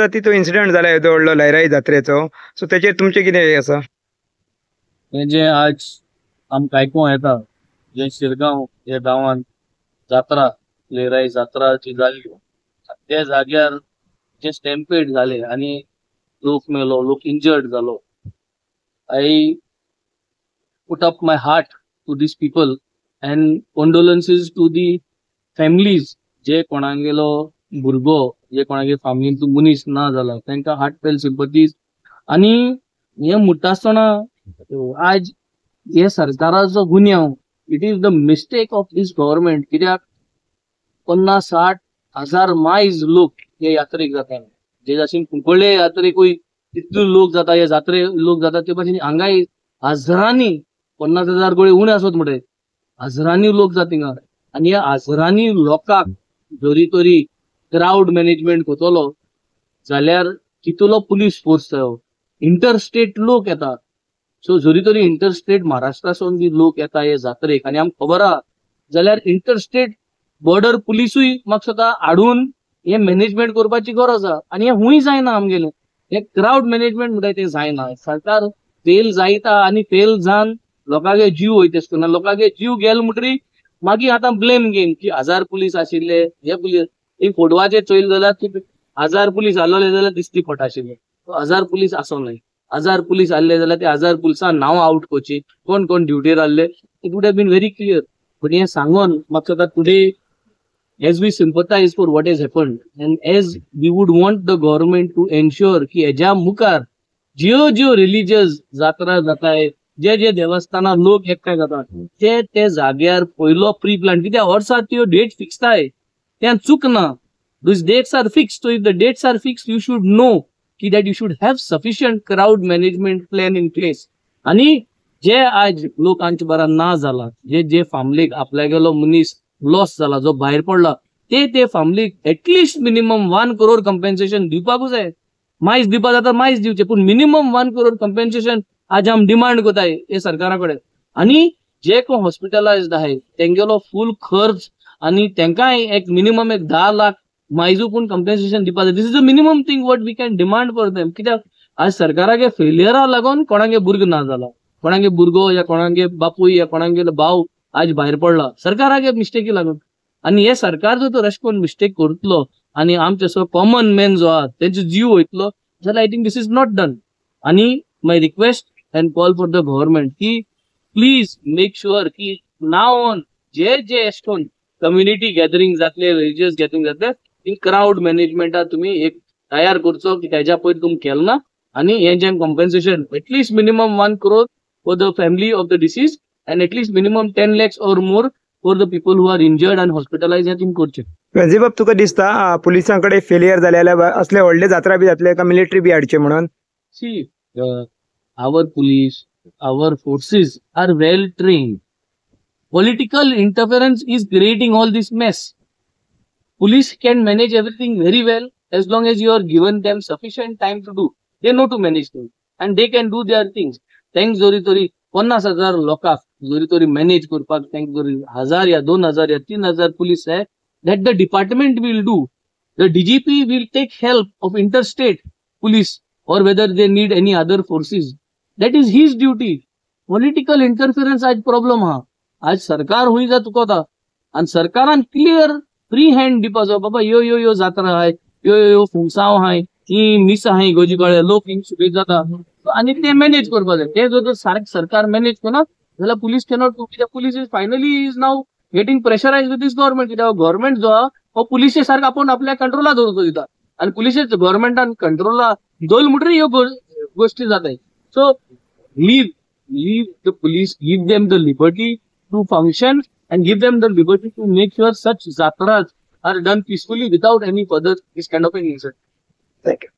ती तो इन्सिडेंट जाला येदो व्हडलो लयराई जात्रेचो, सो तेचेर तुमचें कितें आसा? जे आज आमकां आयकूंक येता जे शिरगांव ह्या गांवांत जात्रा लयराई जात्रा जी जाली त्या जाग्यार जे स्टॅम्पेड जाले आनी लोक मेलो, लोक इंजर्ड जालो. I put up my heart to these people and condolences to the families जे कोणागेलो भुरगो जे कोणागे फॅमिलींतलो मनीस ना जाला तांकां हार्टफेल सिंपथीज. आनी हे म्हणटा आसतना आज हे सरकाराचो गुन्यांव, it is the mistake of this government. कित्याक 50-60 हजार मायज लोक हे यात्रेक जाता. जे भाशेन कुंकळ्ळे यात्रेकूय तितले लोक जाता, हे जात्रे लोक जाता ते भाशेन हांगाय हजारांनी 50,000 गोळे उणे आसत म्हणटे हजारांनी लोक जाता हिंगा. आनी ह्या हजारांनी लोकांक जरी तरी क्राउड मॅनेजमेंट करतलो जाल्यार कितलो पुलीस फोर्स जायो. इंटरस्टेट लोक येता. सो जरी तरी इंटरस्टेट महाराष्ट्रासून बी लोक येता हे जात्रेक आनी आमकां खबर आहा जाल्यार इंटरस्टेट बॉर्डर पुलिसूय म्हाका स्वता हाडून हे मॅनेजमेंट करपाची गरज आहा. आनी हे हुंय जायना आमगेलें. हे क्राउड मॅनेजमेंट म्हणटा ते जायना. सरकार फेल जायता आनी फेल जावन लोकांगे जीव वयता आसतना लोकांगे जीव गेले म्हणटरी मागीर आतां ब्लेम गेम की 1000 पुलीस आशिल्ले हे पुलीस. एक फोटवाचेर चोयले जाल्यार 1000 पुलीस आहलोले जाल्यार दिसती खोट आशिल्ले. 1000 पुलीस आसोंक नाय. 1000 पुलीस आहले जाल्यार ते 1000 पुलिसां नांव आउट करची कोण कोण ड्युटीर आहले it would have been very clear. But हे सांगून म्हाका जाता today as we sympathize for what has happened and as we would want the government to ensure की हेज्या मुखार ज्यो रिलीजियस जात्रा जाताय जे देवस्थानां लोक एकठांय जातात ते जाग्यार पयलो प्री प्लान कित्याक वर्सां त्यो डेट फिक्स जाय तें चूक ना. These dates are fixed. So if the dates are fixed, you should know that you should have sufficient crowd management plan in place. आणि जे आज लोकांचे बरा ना जाला जे फॅमिलीक आपल्या गेलो मनीस लॉस जाला जो भायर पडला ते फॅमिलीक एटलिस्ट मिनिमम 1 crore कंपेन्सेशन दिवपाकूच जाय. मायज दिवपा जाता मायज दिवचे पूण मिनिमम 1 crore कंपेन्सेशन आज आम डिमांड कोताय हे सरकारा कडेन. आनी जे कोण हॉस्पिटलायज्ड आहाय तेंगेलो फूल खर्च आनी तेंकाय एक मिनिमम 10 लाख मायजू पूण कंपेन्सेशन दिवपा जाय. This is the minimum thing what we can demand for them. कित्याक आज सरकारागे फेलियरा लागून कोणागे भुरगो ना जाला, कोणागे भुरगो या कोणागे बापूय या कोणागे भाव आज भायर पडला सरकारागे मिस्टेकी लागून. आनी हे सरकार जर तर अशें करून मिस्टेक करतलो आनी आमचे सो कॉमन मॅन जो आहा तेंचो जीव वयतलो जाल्यार I think this is not done. आनी my request and call for the government की प्लीज मेक शुअर की नाव ऑन जे अशें करून कम्युनिटी गॅदरिंग जातले रिलिजियस गॅदरिंग जातले ती क्राउड मॅनेजमेंटा तुम्ही एक तयार करचो की त्याच्या पयलीं तुमी केलो ना. आनी हे जे compensation at least minimum 1 crore for the family of the disease and at least minimum 10 lakhs or more for the people who are injured and hospitalized हे तुम करचे. वेंजीबाब तुका दिसता पुलिसां कडेन फेलियर जाले जाल्यार असले व्हडले जात्रा बी जातले का मिलिटरी बी हाडचे म्हणून? See our police, our forces are well trained. Political interference is creating all this mess. Police can manage everything very well as long as you are given them sufficient time to do. They know to manage things and they can do their things. Thanks जोरी तोरी 50,000 लोकांक जोरी तोरी manage करपाक thanks जोरी 1000 या 2000 या 3000 police आहे that the department will do. The DGP will take help of interstate police or whether they need any other forces. That is his duty. Political interference आज प्रॉब्लेम हा. आज सरकार हुई जा चुकवता आणि सरकारान क्लियर फ्री हँड दिवपाचो बाबा यो जात्रा हाय यो फुंसाव हाय ही मिस हाय गोजी कळे लोक हिंग सुबेज जाता आणि ते मॅनेज करपा जाय. ते जर सरकार मॅनेज करना जाल्यार पुलीस कॅनॉट डू. कित्याक police is finally is now getting pressurise with this government. कित्याक गव्हर्नमेंट जो हा हो पुलिशे सारखा आपण आपल्या कंट्रोलात दवरतो दिता आणि पुलिशे गव्हर्नमेंटान कंट्रोला दवरले म्हणटरी ह्यो गोष्टी जाताय. So leave the police, give them the liberty to function and give them the liberty to make sure such jatras are done peacefully without any further this kind of an incident. Thank you.